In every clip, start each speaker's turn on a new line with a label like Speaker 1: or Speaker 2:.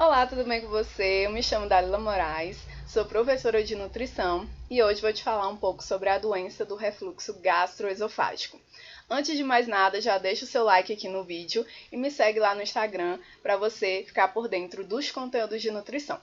Speaker 1: Olá, tudo bem com você? Eu me chamo Dalila Moraes, sou professora de nutrição e hoje vou te falar um pouco sobre a doença do refluxo gastroesofágico. Antes de mais nada, já deixa o seu like aqui no vídeo e me segue lá no Instagram para você ficar por dentro dos conteúdos de nutrição.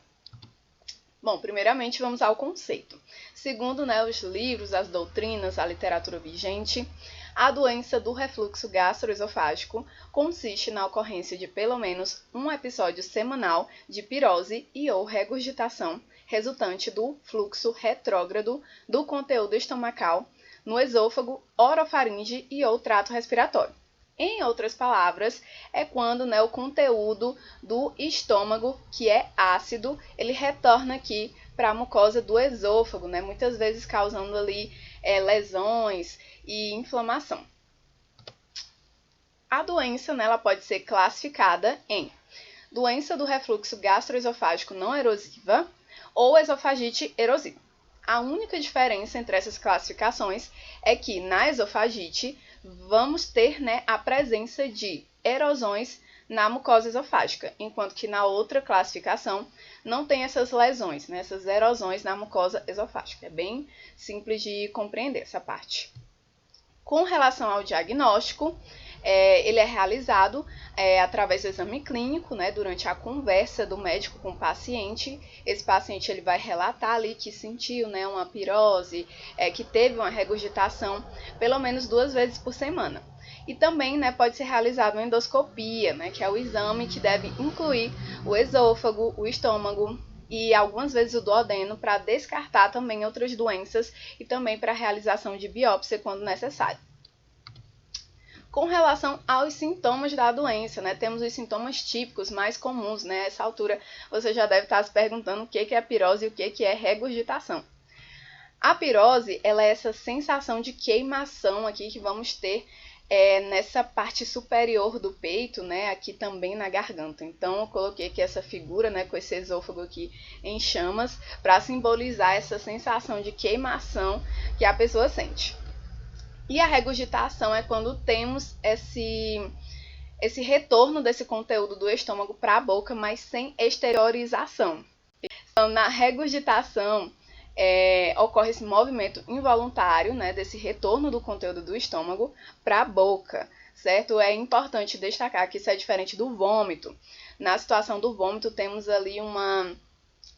Speaker 1: Bom, primeiramente vamos ao conceito. Segundo os livros, as doutrinas, a literatura vigente, a doença do refluxo gastroesofágico consiste na ocorrência de pelo menos um episódio semanal de pirose e ou regurgitação resultante do fluxo retrógrado do conteúdo estomacal no esôfago, orofaringe e ou trato respiratório. Em outras palavras, é quando o conteúdo do estômago, que é ácido, ele retorna aqui para a mucosa do esôfago, muitas vezes causando ali lesões e inflamação. A doença ela pode ser classificada em doença do refluxo gastroesofágico não erosiva ou esofagite erosiva. A única diferença entre essas classificações é que na esofagite vamos ter a presença de erosões na mucosa esofágica, enquanto que na outra classificação não tem essas lesões, essas erosões na mucosa esofágica. É bem simples de compreender essa parte. Com relação ao diagnóstico, ele é realizado através do exame clínico, durante a conversa do médico com o paciente. Esse paciente ele vai relatar ali que sentiu uma pirose, que teve uma regurgitação pelo menos 2 vezes por semana. E também pode ser realizada uma endoscopia, que é o exame que deve incluir o esôfago, o estômago e algumas vezes o duodeno para descartar também outras doenças e também para a realização de biópsia quando necessário. Com relação aos sintomas da doença, temos os sintomas típicos mais comuns, Nessa altura você já deve estar se perguntando o que é pirose e o que é regurgitação. A pirose, ela é essa sensação de queimação aqui que vamos ter nessa parte superior do peito, aqui também na garganta. Então, eu coloquei aqui essa figura, com esse esôfago aqui em chamas, para simbolizar essa sensação de queimação que a pessoa sente. E a regurgitação é quando temos esse retorno desse conteúdo do estômago para a boca, mas sem exteriorização. Então, na regurgitação, ocorre esse movimento involuntário, desse retorno do conteúdo do estômago para a boca, certo? É importante destacar que isso é diferente do vômito. Na situação do vômito, temos ali uma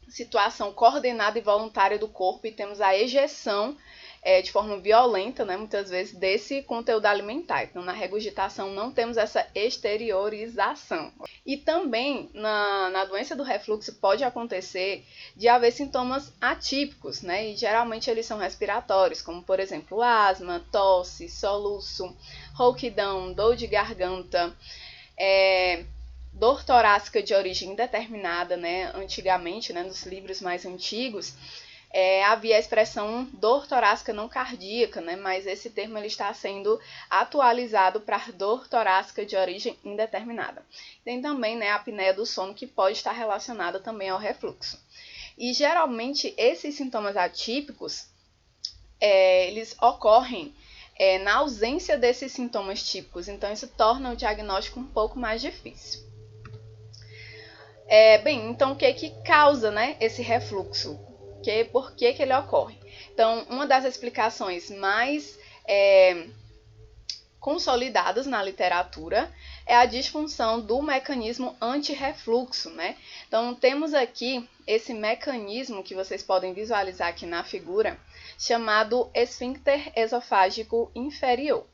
Speaker 1: situação coordenada e voluntária do corpo e temos a ejeção de forma violenta, muitas vezes, desse conteúdo alimentar. Então, na regurgitação, não temos essa exteriorização. E também, na doença do refluxo, pode acontecer de haver sintomas atípicos, e geralmente eles são respiratórios, como, por exemplo, asma, tosse, soluço, rouquidão, dor de garganta, dor torácica de origem indeterminada, antigamente, nos livros mais antigos, havia a expressão dor torácica não cardíaca, mas esse termo ele está sendo atualizado para dor torácica de origem indeterminada. Tem também a apneia do sono, que pode estar relacionada também ao refluxo. E geralmente esses sintomas atípicos, eles ocorrem na ausência desses sintomas típicos, então isso torna o diagnóstico um pouco mais difícil. Então o que causa esse refluxo? Por que ele ocorre? Então, uma das explicações mais consolidadas na literatura é a disfunção do mecanismo antirrefluxo, Então, temos aqui esse mecanismo que vocês podem visualizar aqui na figura, chamado esfíncter esofágico inferior.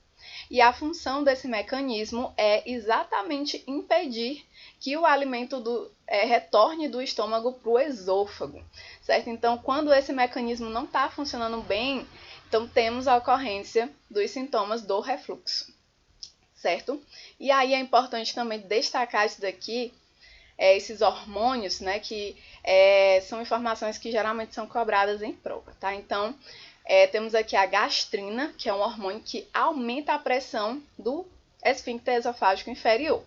Speaker 1: E a função desse mecanismo é exatamente impedir que o alimento retorne do estômago para o esôfago, certo? Então, quando esse mecanismo não está funcionando bem, então temos a ocorrência dos sintomas do refluxo, certo? E aí é importante também destacar isso daqui, esses hormônios, que são informações que geralmente são cobradas em prova, tá? Então, temos aqui a gastrina, que é um hormônio que aumenta a pressão do esfíncter esofágico inferior.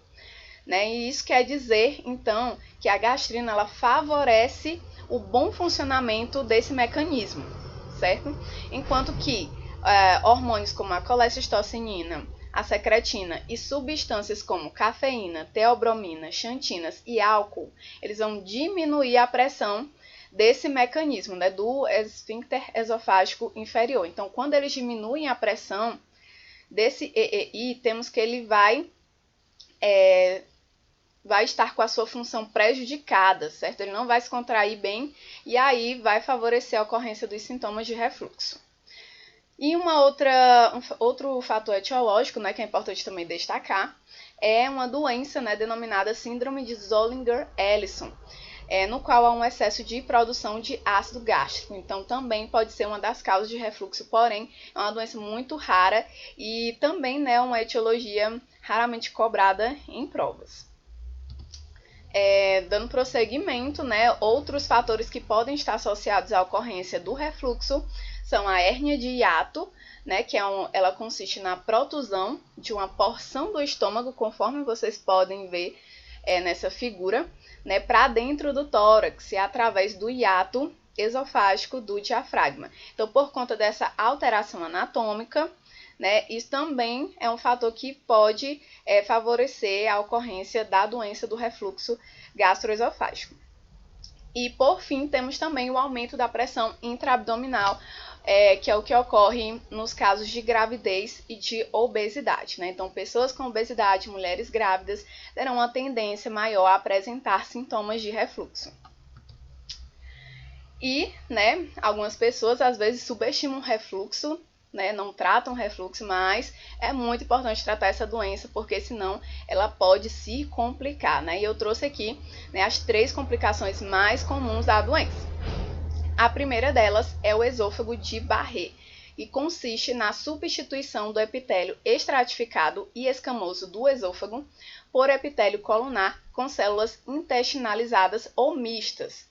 Speaker 1: E isso quer dizer, então, que a gastrina ela favorece o bom funcionamento desse mecanismo, certo? Enquanto que hormônios como a colecistocinina, a secretina e substâncias como cafeína, teobromina, xantinas e álcool, eles vão diminuir a pressão desse mecanismo, né, do esfíncter esofágico inferior. Então, quando eles diminuem a pressão desse EEI, temos que ele vai estar com a sua função prejudicada, certo? Ele não vai se contrair bem e aí vai favorecer a ocorrência dos sintomas de refluxo. E outro fator etiológico, né, que é importante também destacar, é uma doença, né, denominada síndrome de Zollinger-Ellison, no qual há um excesso de produção de ácido gástrico. Então, também pode ser uma das causas de refluxo, porém, é uma doença muito rara e também, né, uma etiologia raramente cobrada em provas. Dando prosseguimento, né, outros fatores que podem estar associados à ocorrência do refluxo são a hérnia de hiato, né, que ela consiste na protusão de uma porção do estômago, conforme vocês podem ver nessa figura, né, para dentro do tórax, através do hiato esofágico do diafragma. Então, por conta dessa alteração anatômica, né, isso também é um fator que pode favorecer a ocorrência da doença do refluxo gastroesofágico. E, por fim, temos também o aumento da pressão intraabdominal, que é o que ocorre nos casos de gravidez e de obesidade, né? Então, pessoas com obesidade, mulheres grávidas, terão uma tendência maior a apresentar sintomas de refluxo. E, né, algumas pessoas às vezes subestimam o refluxo, né, não tratam refluxo, mas é muito importante tratar essa doença, porque senão ela pode se complicar, né? E eu trouxe aqui, né, as 3 complicações mais comuns da doença. A primeira delas é o esôfago de Barré, e consiste na substituição do epitélio estratificado e escamoso do esôfago por epitélio colunar com células intestinalizadas ou mistas.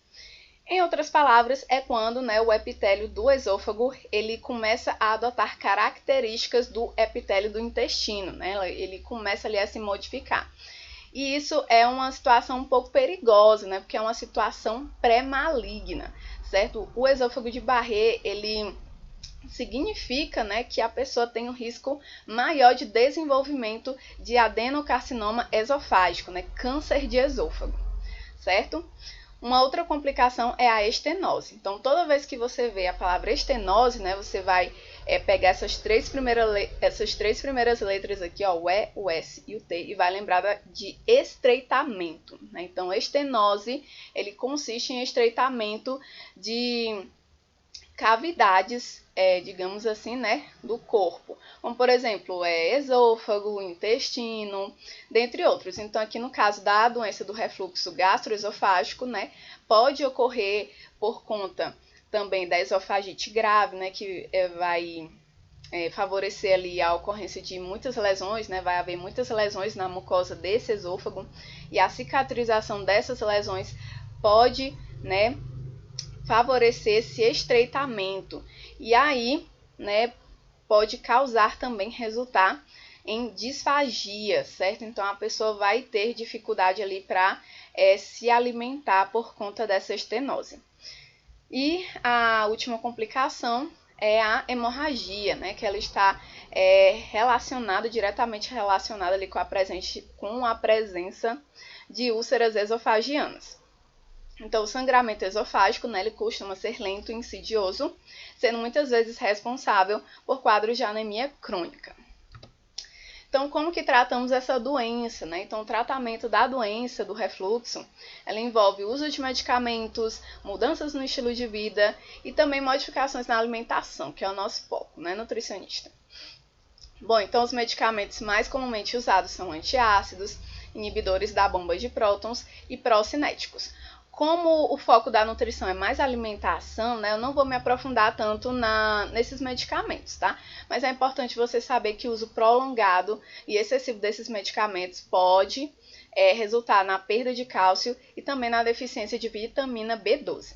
Speaker 1: Em outras palavras, é quando, né, o epitélio do esôfago ele começa a adotar características do epitélio do intestino, né? Ele começa ali a se modificar. E isso é uma situação um pouco perigosa, né? Porque é uma situação pré-maligna, certo? O esôfago de Barré, ele significa, né, que a pessoa tem um risco maior de desenvolvimento de adenocarcinoma esofágico, né? Câncer de esôfago, certo? Uma outra complicação é a estenose. Então, toda vez que você vê a palavra estenose, né, você vai pegar essas três primeiras letras aqui, ó, o E, o S e o T, e vai lembrar de estreitamento, né? Então, estenose, ele consiste em estreitamento de cavidades, digamos assim, né, do corpo, como por exemplo, esôfago, intestino, dentre outros. Então, aqui no caso da doença do refluxo gastroesofágico, né, pode ocorrer por conta também da esofagite grave, né, que vai favorecer ali a ocorrência de muitas lesões, né, vai haver muitas lesões na mucosa desse esôfago, e a cicatrização dessas lesões pode, né, favorecer esse estreitamento. E aí, né, pode causar também, resultar em disfagia, certo? Então, a pessoa vai ter dificuldade ali para se alimentar por conta dessa estenose. E a última complicação é a hemorragia, né, que ela está diretamente relacionada ali com a presença de úlceras esofagianas. Então, o sangramento esofágico, né, ele costuma ser lento e insidioso, sendo muitas vezes responsável por quadros de anemia crônica. Então, como que tratamos essa doença, né? Então, o tratamento da doença do refluxo, ela envolve o uso de medicamentos, mudanças no estilo de vida e também modificações na alimentação, que é o nosso foco, né, nutricionista. Bom, então os medicamentos mais comumente usados são antiácidos, inibidores da bomba de prótons e procinéticos. Como o foco da nutrição é mais alimentação, né, eu não vou me aprofundar tanto nesses medicamentos, tá? Mas é importante você saber que o uso prolongado e excessivo desses medicamentos pode resultar na perda de cálcio e também na deficiência de vitamina B12,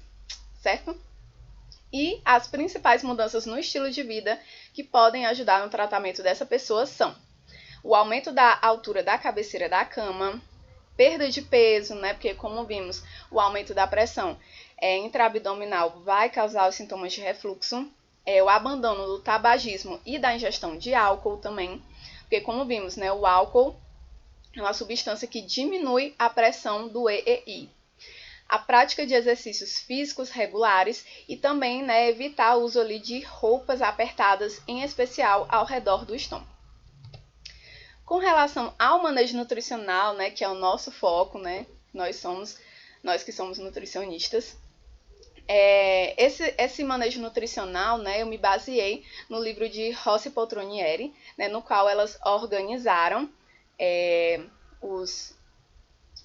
Speaker 1: certo? E as principais mudanças no estilo de vida que podem ajudar no tratamento dessa pessoa são o aumento da altura da cabeceira da cama, perda de peso, né? Porque, como vimos, o aumento da pressão intraabdominal vai causar os sintomas de refluxo, o abandono do tabagismo e da ingestão de álcool também, Porque, como vimos, né, o álcool é uma substância que diminui a pressão do EEI. A prática de exercícios físicos regulares e também, né, evitar o uso ali de roupas apertadas, em especial ao redor do estômago. Com relação ao manejo nutricional, né, que é o nosso foco, né, nós que somos nutricionistas, esse manejo nutricional, né, eu me baseei no livro de Rossi Poltronieri, né, no qual elas organizaram os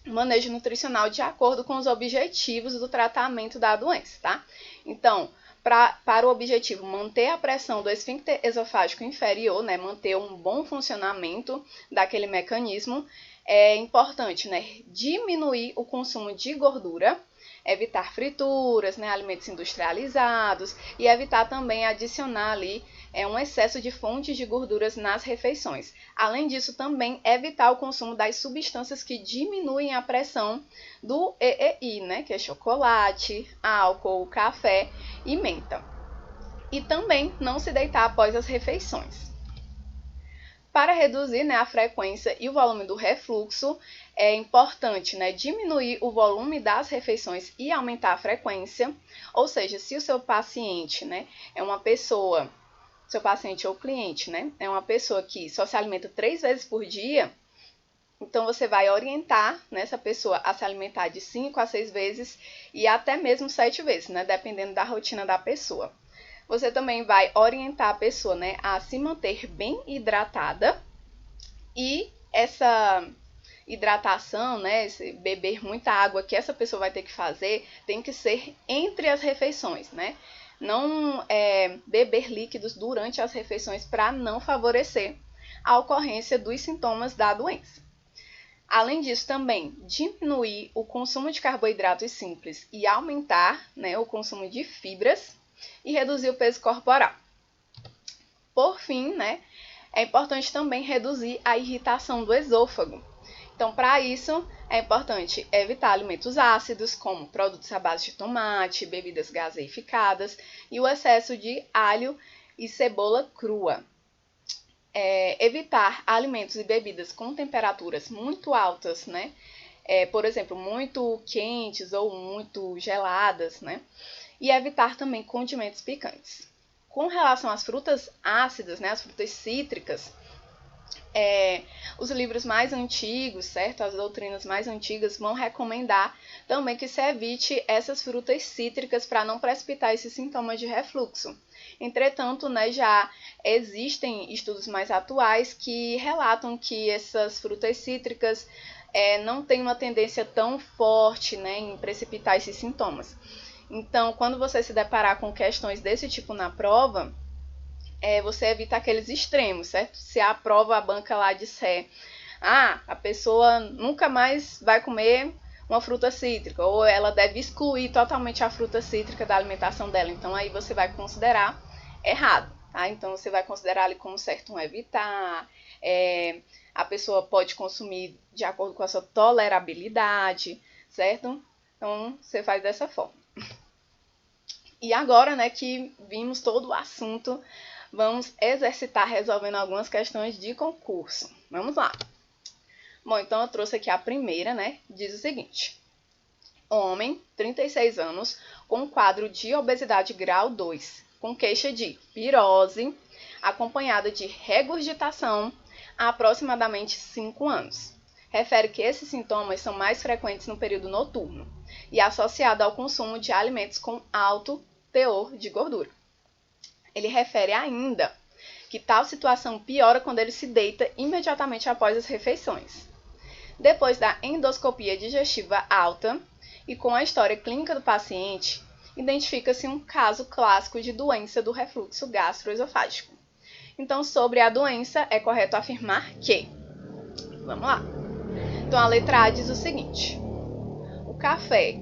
Speaker 1: manejo nutricional de acordo com os objetivos do tratamento da doença, tá? Então, para o objetivo manter a pressão do esfíncter esofágico inferior, né, manter um bom funcionamento daquele mecanismo, é importante, né, diminuir o consumo de gordura, evitar frituras, né, alimentos industrializados e evitar também adicionar ali um excesso de fontes de gorduras nas refeições. Além disso, também evitar o consumo das substâncias que diminuem a pressão do EEI, né, que é chocolate, álcool, café e menta. E também não se deitar após as refeições. Para reduzir, né, a frequência e o volume do refluxo, é importante, né, diminuir o volume das refeições e aumentar a frequência. Ou seja, se o seu paciente, né, é uma pessoa, seu paciente ou cliente, né, é uma pessoa que só se alimenta 3 vezes por dia, então você vai orientar, né, essa pessoa a se alimentar de 5 a 6 vezes e até mesmo 7 vezes, né, dependendo da rotina da pessoa. Você também vai orientar a pessoa, né, a se manter bem hidratada e essa hidratação, né, esse beber muita água que essa pessoa vai ter que fazer, tem que ser entre as refeições, né? Não beber líquidos durante as refeições para não favorecer a ocorrência dos sintomas da doença. Além disso, também diminuir o consumo de carboidratos simples e aumentar, né, o consumo de fibras e reduzir o peso corporal. Por fim, né, é importante também reduzir a irritação do esôfago. Então, para isso, é importante evitar alimentos ácidos, como produtos à base de tomate, bebidas gaseificadas e o excesso de alho e cebola crua. Evitar alimentos e bebidas com temperaturas muito altas, né? Por exemplo, muito quentes ou muito geladas, né? E evitar também condimentos picantes. Com relação às frutas ácidas, né, as frutas cítricas, os livros mais antigos, certo? As doutrinas mais antigas vão recomendar também que se evite essas frutas cítricas para não precipitar esses sintomas de refluxo. Entretanto, né, já existem estudos mais atuais que relatam que essas frutas cítricas não têm uma tendência tão forte, né, em precipitar esses sintomas. Então, quando você se deparar com questões desse tipo na prova, você evita aqueles extremos, certo? Se a prova, a banca lá disser, a pessoa nunca mais vai comer uma fruta cítrica, ou ela deve excluir totalmente a fruta cítrica da alimentação dela, então aí você vai considerar errado, tá? Então você vai considerar ali como certo um evitar, a pessoa pode consumir de acordo com a sua tolerabilidade, certo? Então você faz dessa forma. E agora, né, que vimos todo o assunto, vamos exercitar resolvendo algumas questões de concurso. Vamos lá. Bom, então eu trouxe aqui a primeira, né? Diz o seguinte. Homem, 36 anos, com quadro de obesidade grau 2, com queixa de pirose, acompanhada de regurgitação há aproximadamente 5 anos. Refere que esses sintomas são mais frequentes no período noturno e associado ao consumo de alimentos com alto teor de gordura. Ele refere ainda que tal situação piora quando ele se deita imediatamente após as refeições. Depois da endoscopia digestiva alta e com a história clínica do paciente, identifica-se um caso clássico de doença do refluxo gastroesofágico. Então, sobre a doença, é correto afirmar que... Vamos lá. Então, a letra A diz o seguinte. O café,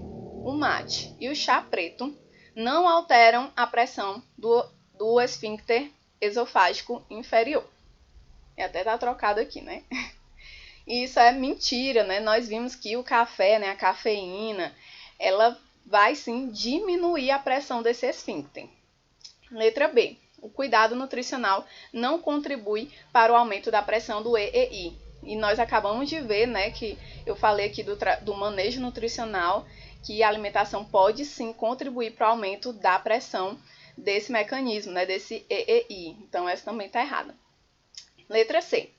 Speaker 1: o mate e o chá preto não alteram a pressão do esfíncter esofágico inferior. Até tá trocado aqui, né? E isso é mentira, né? Nós vimos que o café, né, a cafeína, ela vai sim diminuir a pressão desse esfíncter. Letra B. o cuidado nutricional não contribui para o aumento da pressão do EEI. E nós acabamos de ver, né, que eu falei aqui do manejo nutricional, que a alimentação pode sim contribuir para o aumento da pressão desse mecanismo, né, desse EEI. Então, essa também está errada. Letra C.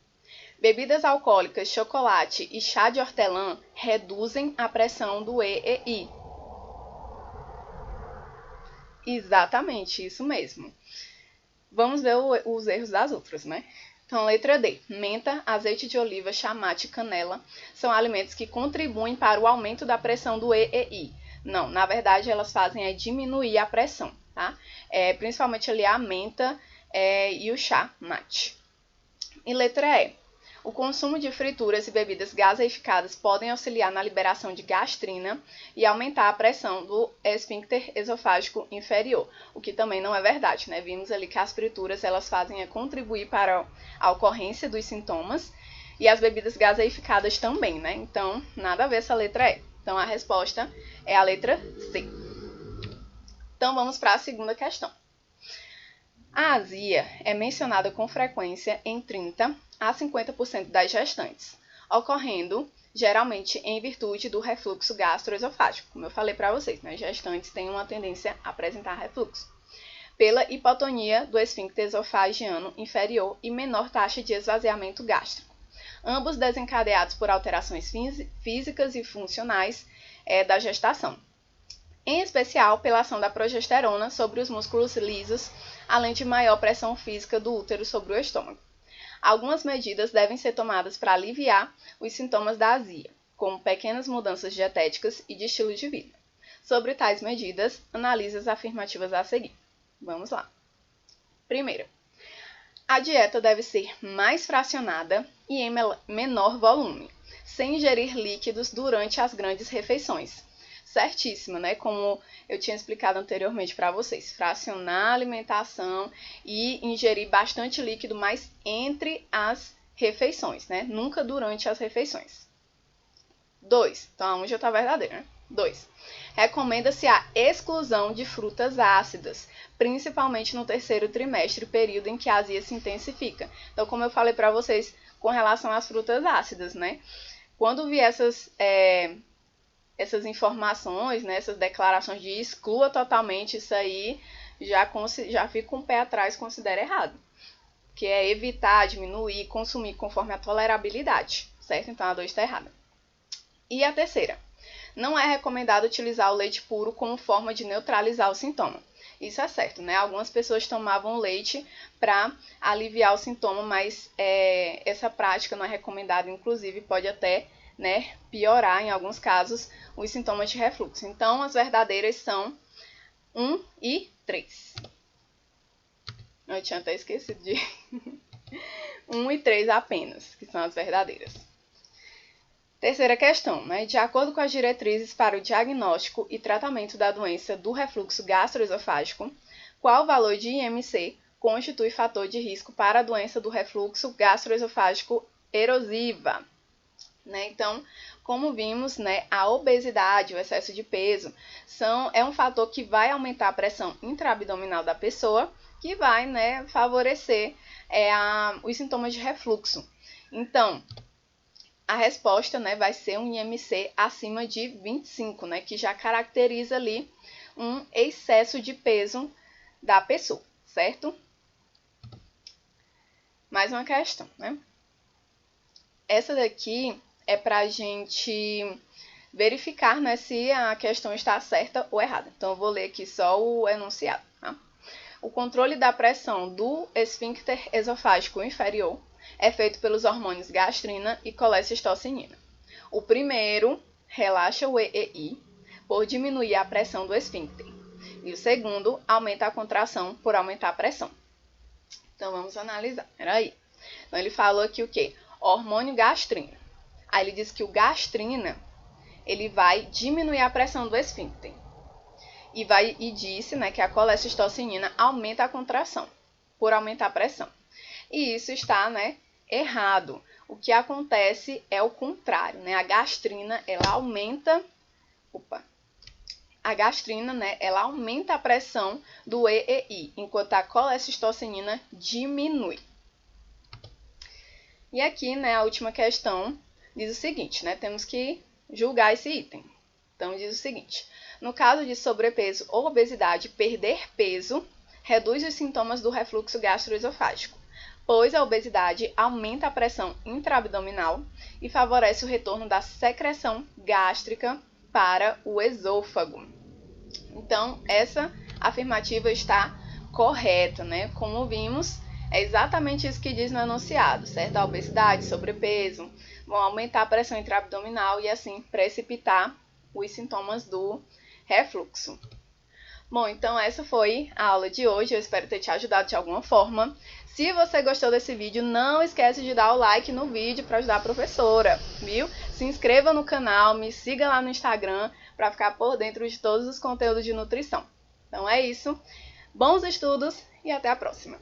Speaker 1: Bebidas alcoólicas, chocolate e chá de hortelã reduzem a pressão do EEI. Exatamente, isso mesmo. Vamos ver os erros das outras, né? Então, letra D. Menta, azeite de oliva, chá mate e canela são alimentos que contribuem para o aumento da pressão do EEI. Não, na verdade, elas fazem diminuir a pressão, tá? Principalmente ali a menta e o chá mate. E letra E. O consumo de frituras e bebidas gaseificadas podem auxiliar na liberação de gastrina e aumentar a pressão do esfíncter esofágico inferior, o que também não é verdade, né? Vimos ali que as frituras elas fazem contribuir para a ocorrência dos sintomas e as bebidas gaseificadas também, né? Então, nada a ver essa letra E. Então, a resposta é a letra C. Então, vamos para a segunda questão. A azia é mencionada com frequência em 30 a 50% das gestantes, ocorrendo geralmente em virtude do refluxo gastroesofágico. Como eu falei para vocês, né, gestantes têm uma tendência a apresentar refluxo, pela hipotonia do esfíncter esofagiano inferior e menor taxa de esvaziamento gástrico, ambos desencadeados por alterações físicas e funcionais da gestação. Em especial pela ação da progesterona sobre os músculos lisos, além de maior pressão física do útero sobre o estômago. Algumas medidas devem ser tomadas para aliviar os sintomas da azia, como pequenas mudanças dietéticas e de estilo de vida. Sobre tais medidas, analise as afirmativas a seguir. Vamos lá. Primeira, a dieta deve ser mais fracionada e em menor volume, sem ingerir líquidos durante as grandes refeições. Certíssima, né? Como eu tinha explicado anteriormente para vocês. Fracionar a alimentação e ingerir bastante líquido, mas entre as refeições, né? Nunca durante as refeições. 2. Então, a 1 já está verdadeira, né? 2. Recomenda-se a exclusão de frutas ácidas, principalmente no terceiro trimestre, período em que a azia se intensifica. Então, como eu falei para vocês com relação às frutas ácidas, né? Quando vier essas informações, né, essas declarações de exclua totalmente isso aí, já fica com o pé atrás, considera errado. Que é evitar, diminuir, consumir conforme a tolerabilidade, certo? Então a 2 está errada. E a terceira, não é recomendado utilizar o leite puro como forma de neutralizar o sintoma. Isso é certo, né? Algumas pessoas tomavam leite para aliviar o sintoma, mas essa prática não é recomendada, inclusive pode até, né, piorar em alguns casos os sintomas de refluxo. Então, as verdadeiras são 1 e 3. Eu tinha até esquecido de 1 e 3 apenas, que são as verdadeiras. Terceira questão, né? De acordo com as diretrizes para o diagnóstico e tratamento da doença do refluxo gastroesofágico, qual valor de IMC constitui fator de risco para a doença do refluxo gastroesofágico erosiva? Né? Então, como vimos, né, a obesidade, o excesso de peso, é um fator que vai aumentar a pressão intraabdominal da pessoa, que vai, né, favorecer os sintomas de refluxo. Então, a resposta, né, vai ser um IMC acima de 25, né, que já caracteriza ali um excesso de peso da pessoa, certo? Mais uma questão, né? Essa daqui é para a gente verificar, né, se a questão está certa ou errada. Então, eu vou ler aqui só o enunciado. Tá? O controle da pressão do esfíncter esofágico inferior é feito pelos hormônios gastrina e colecistocinina. O primeiro relaxa o EEI por diminuir a pressão do esfíncter. E o segundo aumenta a contração por aumentar a pressão. Então, vamos analisar. Peraí. Então, ele falou aqui o quê? Hormônio gastrina. Aí ele diz que o gastrina, ele vai diminuir a pressão do esfíncter. E disse, né, que a colecistocinina aumenta a contração, por aumentar a pressão. E isso está, né, errado. O que acontece é o contrário, né? A gastrina, ela aumenta a gastrina, né, ela aumenta a pressão do EEI, enquanto a colecistocinina diminui. E aqui, né, a última questão diz o seguinte, né, temos que julgar esse item. Então, diz o seguinte, no caso de sobrepeso ou obesidade, perder peso reduz os sintomas do refluxo gastroesofágico, pois a obesidade aumenta a pressão intraabdominal e favorece o retorno da secreção gástrica para o esôfago. Então, essa afirmativa está correta, né? Como vimos, é exatamente isso que diz no enunciado, certo? A obesidade, sobrepeso vão aumentar a pressão intraabdominal e assim precipitar os sintomas do refluxo. Bom, então essa foi a aula de hoje, eu espero ter te ajudado de alguma forma. Se você gostou desse vídeo, não esquece de dar o like no vídeo para ajudar a professora, viu? Se inscreva no canal, me siga lá no Instagram para ficar por dentro de todos os conteúdos de nutrição. Então é isso, bons estudos e até a próxima!